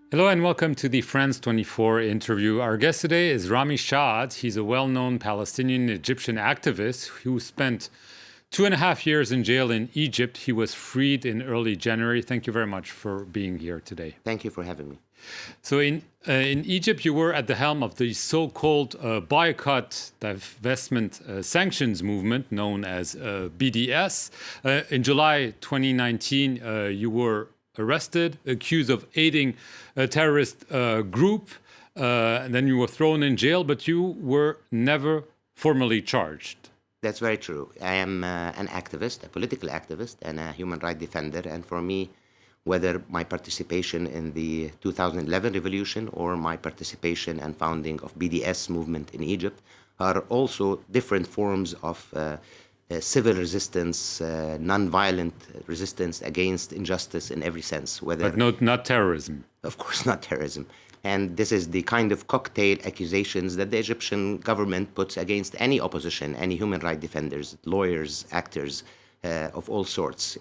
Hello and welcome to the France 24 interview. Our guest today is Ramy Shaath. He's a well-known Palestinian Egyptian activist who spent 2.5 years in jail in Egypt. He was freed in early January. Thank you very much for being here today. Thank you for having me. So in Egypt, you were at the helm of the so-called boycott, divestment, sanctions movement known as BDS. In July 2019, you were arrested, accused of aiding a terrorist group, and then you were thrown in jail, but you were never formally charged. That's very true. I am an activist, a political activist, and a human rights defender. And for me, whether my participation in the 2011 revolution or my participation and founding of BDS movement in Egypt are also different forms of civil resistance, non-violent resistance against injustice in every sense. But not terrorism. Of course, not terrorism. And this is the kind of cocktail accusations that the Egyptian government puts against any opposition, any human rights defenders, lawyers, actors of all sorts.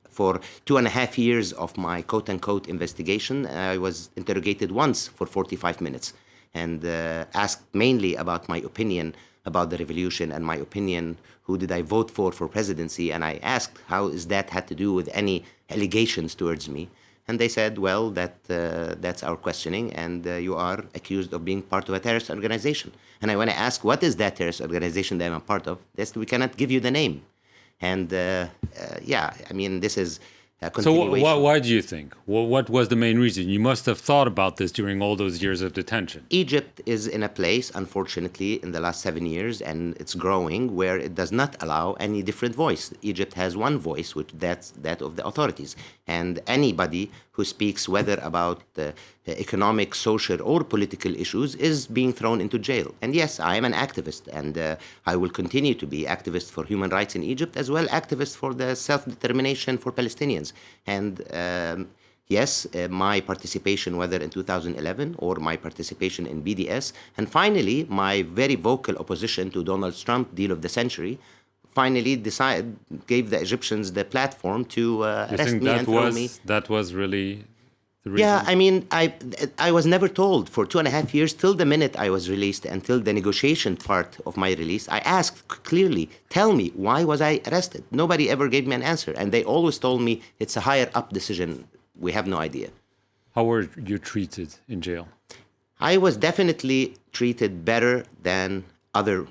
For 2.5 years of my quote-unquote investigation, I was interrogated once for 45 minutes and asked mainly about my opinion about the revolution and my opinion, who did I vote for presidency, and I asked how is that had to do with any allegations towards me. And they said, well, that's our questioning, and you are accused of being part of a terrorist organization. And when I asked, what is that terrorist organization that I'm a part of, they said, we cannot give you the name. And yeah, I mean, this is a continuation. So why do you think? What was the main reason? You must have thought about this during all those years of detention. Egypt is in a place, unfortunately, in the last 7 years, and it's growing, where it does not allow any different voice. Egypt has one voice, which that's that of the authorities. And anybody who speaks whether about economic, social, or political issues is being thrown into jail. And yes, I am an activist, and I will continue to be activist for human rights in Egypt, as well activist for the self-determination for Palestinians. And yes, my participation, whether in 2011 or my participation in BDS, and finally, my very vocal opposition to Donald Trump deal of the century, finally gave the Egyptians the platform to arrest me and throw me. That was really the reason? Yeah, I mean, I was never told for 2.5 years, till the minute I was released, until the negotiation part of my release. I asked clearly, tell me, why was I arrested? Nobody ever gave me an answer. And they always told me, it's a higher up decision. We have no idea. How were you treated in jail? I was definitely treated better than other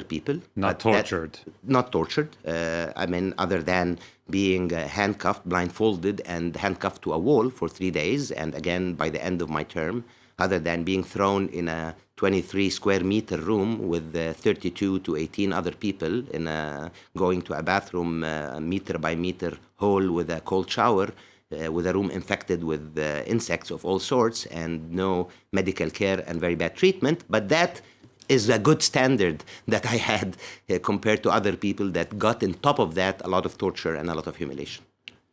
people. Not tortured? Not tortured. I mean, other than being handcuffed, blindfolded, and handcuffed to a wall for 3 days. And again, by the end of my term, other than being thrown in a 23 square meter room with 32 to 18 other people, going to a bathroom meter by meter hole with a cold shower, with a room infected with insects of all sorts, and no medical care and very bad treatment. But that is a good standard that I had compared to other people that got on top of that a lot of torture and a lot of humiliation.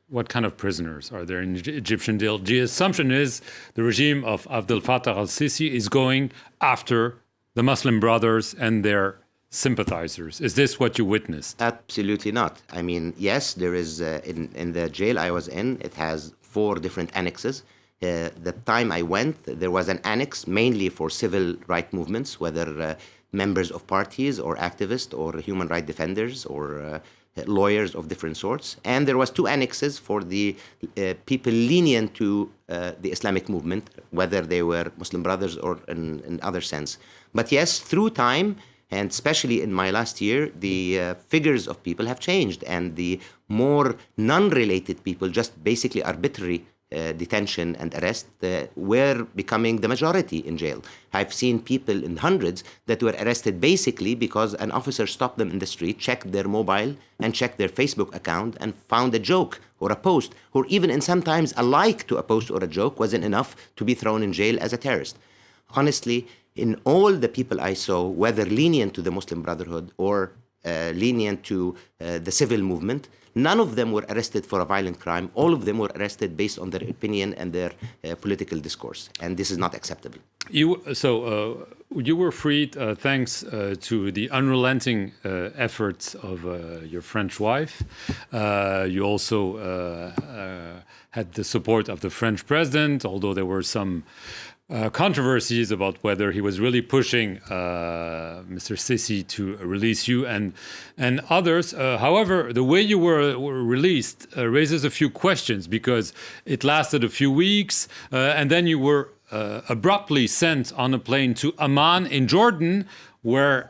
What kind of prisoners are there in Egyptian jail? The assumption is the regime of Abdel Fattah al-Sisi is going after the Muslim Brothers and their sympathizers. Is this what you witnessed? Absolutely not. I mean, yes, there is, in the jail I was in, it has 4 different annexes. The time I went, there was an annex mainly for civil rights movements, whether members of parties or activists or human rights defenders or lawyers of different sorts. And there was 2 annexes for the people lenient to the Islamic movement, whether they were Muslim Brothers or in other sense. But yes, through time, and especially in my last year, the figures of people have changed, and the more non-related people, just basically arbitrary detention and arrest, were becoming the majority in jail. I've seen people in hundreds that were arrested basically because an officer stopped them in the street, checked their mobile and checked their Facebook account and found a joke or a post, or even in sometimes a like to a post or a joke wasn't enough to be thrown in jail as a terrorist. Honestly, in all the people I saw, whether lenient to the Muslim Brotherhood or lenient to the civil movement, none of them were arrested for a violent crime. All of them were arrested based on their opinion and their political discourse. And this is not acceptable. You were freed thanks to the unrelenting efforts of your French wife. You also had the support of the French president, although there were some controversies about whether he was really pushing Mr. Sisi to release you and others. However, the way you were released raises a few questions because it lasted a few weeks and then you were abruptly sent on a plane to Amman in Jordan, where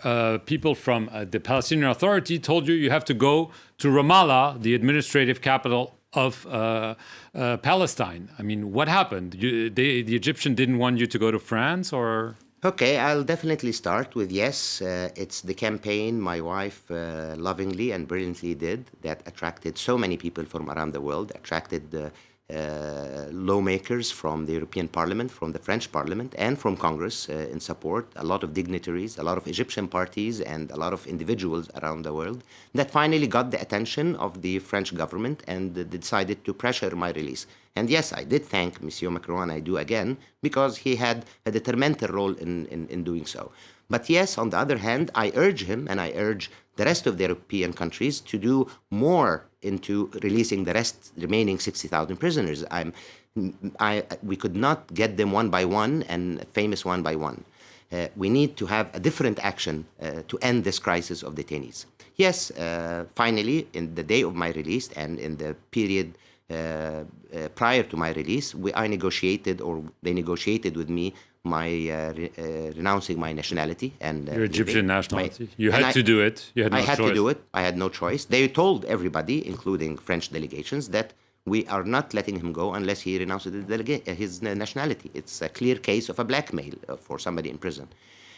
people from the Palestinian Authority told you have to go to Ramallah, the administrative capital of Palestine. I mean, what happened? The Egyptian didn't want you to go to France, or? Okay, I'll definitely start with yes. It's the campaign my wife lovingly and brilliantly did that attracted so many people from around the world, attracted lawmakers from the European Parliament, from the French Parliament, and from Congress in support, a lot of dignitaries, a lot of Egyptian parties, and a lot of individuals around the world that finally got the attention of the French government and decided to pressure my release. And yes, I did thank Monsieur Macron, I do again, because he had a detrimental role in doing so. But yes, on the other hand, I urge him and I urge the rest of the European countries to do more into releasing the remaining 60,000 prisoners. We could not get them one by one and famous one by one. We need to have a different action to end this crisis of detainees. Yes, finally, in the day of my release and in the period prior to my release, they negotiated with me my renouncing my nationality and your Egyptian nationality. You had to do it. You had no choice. I had to do it. I had no choice. They told everybody, including French delegations, that we are not letting him go unless he renounces his nationality. It's a clear case of a blackmail for somebody in prison.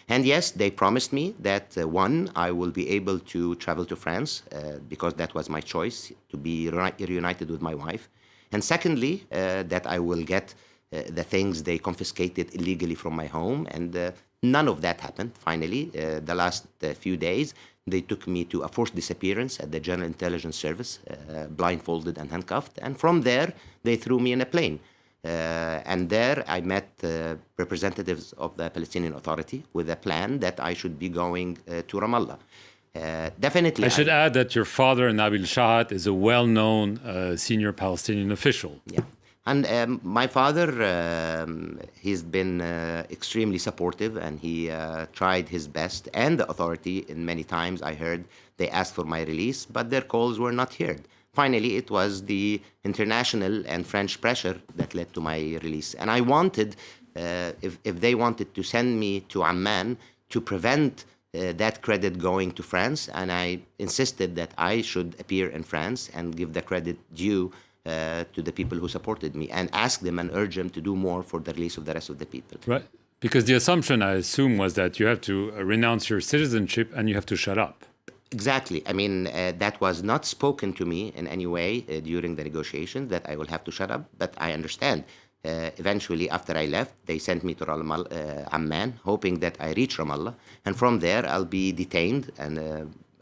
And yes, they promised me that one, I will be able to travel to France because that was my choice, to be reunited with my wife. And secondly, that I will get the things they confiscated illegally from my home. And none of that happened, finally. The last few days, they took me to a forced disappearance at the General Intelligence Service, blindfolded and handcuffed. And from there, they threw me in a plane. And there I met representatives of the Palestinian Authority with a plan that I should be going to Ramallah. Definitely. I should add that your father, Ramy Shaath, is a well-known senior Palestinian official. Yeah. And my father, he's been extremely supportive, and he tried his best. And the authority, in many times I heard, they asked for my release, but their calls were not heard. Finally, it was the international and French pressure that led to my release. And I wanted, if they wanted to send me to Amman to prevent that credit going to France, and I insisted that I should appear in France and give the credit due to the people who supported me and ask them and urge them to do more for the release of the rest of the people. Right. Because the assumption, I assume, was that you have to renounce your citizenship and you have to shut up. Exactly. I mean, that was not spoken to me in any way during the negotiations, that I will have to shut up, but I understand. Eventually, after I left, they sent me to Amman, hoping that I reach Ramallah, and from there I'll be detained and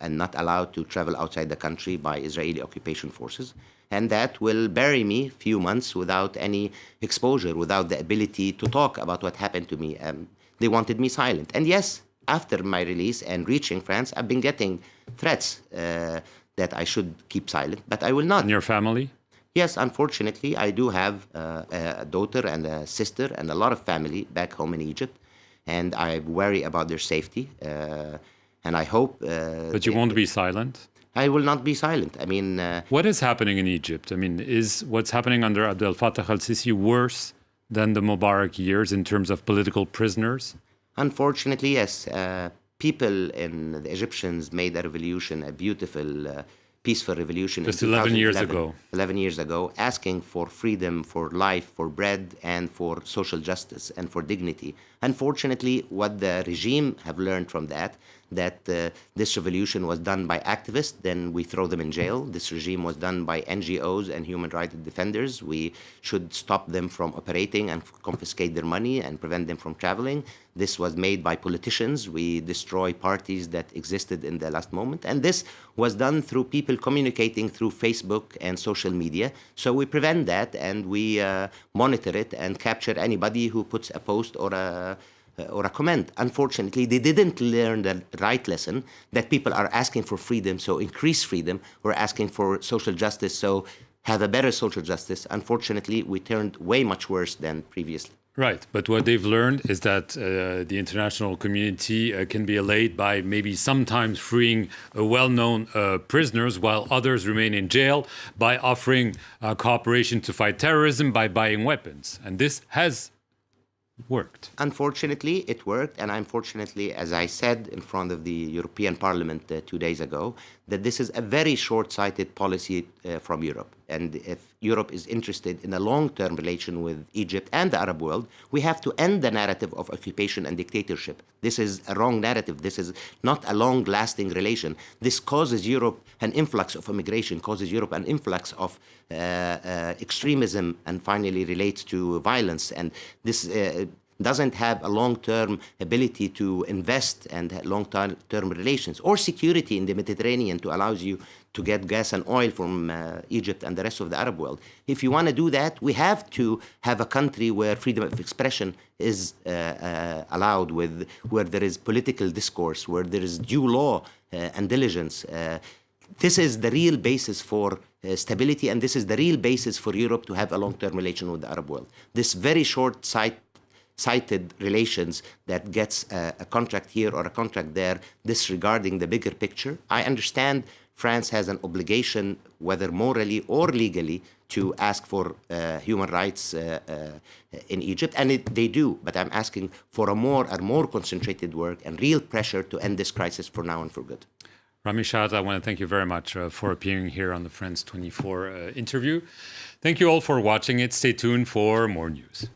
not allowed to travel outside the country by Israeli occupation forces. And that will bury me a few months without any exposure, without the ability to talk about what happened to me. They wanted me silent. And yes, after my release and reaching France, I've been getting threats that I should keep silent, but I will not. And your family? Yes, unfortunately, I do have a daughter and a sister and a lot of family back home in Egypt, and I worry about their safety. And I hope... but you won't be silent? I will not be silent. I mean... what is happening in Egypt? I mean, is what's happening under Abdel Fattah al-Sisi worse than the Mubarak years in terms of political prisoners? Unfortunately, yes. People in the Egyptians made a revolution, a beautiful, peaceful revolution. Just 11 years ago. 11 years ago, asking for freedom, for life, for bread, and for social justice, and for dignity. Unfortunately, what the regime have learned from that this revolution was done by activists, then we throw them in jail. This regime was done by NGOs and human rights defenders. We should stop them from operating and confiscate their money and prevent them from traveling. This was made by politicians. We destroy parties that existed in the last moment. And this was done through people communicating through Facebook and social media. So we prevent that, and we monitor it and capture anybody who puts a post or a comment. Unfortunately, they didn't learn the right lesson, that people are asking for freedom, so increase freedom, or asking for social justice, so have a better social justice. Unfortunately, we turned way much worse than previously. Right, but what they've learned is that the international community can be allayed by maybe sometimes freeing well-known prisoners while others remain in jail, by offering cooperation to fight terrorism, by buying weapons. And this has worked. Unfortunately, it worked, and unfortunately, as I said in front of the European Parliament 2 days ago, that this is a very short-sighted policy from Europe. And if Europe is interested in a long-term relation with Egypt and the Arab world, we have to end the narrative of occupation and dictatorship. This is a wrong narrative. This is not a long-lasting relation. This causes Europe an influx of immigration, causes Europe an influx of extremism, and finally relates to violence. And this doesn't have a long-term ability to invest and long-term relations or security in the Mediterranean to allow you to get gas and oil from Egypt and the rest of the Arab world. If you want to do that, we have to have a country where freedom of expression is allowed, where there is political discourse, where there is due law and diligence. This is the real basis for stability, and this is the real basis for Europe to have a long-term relation with the Arab world. This very short-sighted relations that gets a contract here or a contract there, disregarding the bigger picture. I understand France has an obligation, whether morally or legally, to ask for human rights in Egypt, and they do. But I'm asking for a more concentrated work and real pressure to end this crisis for now and for good. Ramy Shaath, I want to thank you very much for appearing here on the France 24 interview. Thank you all for watching it. Stay tuned for more news.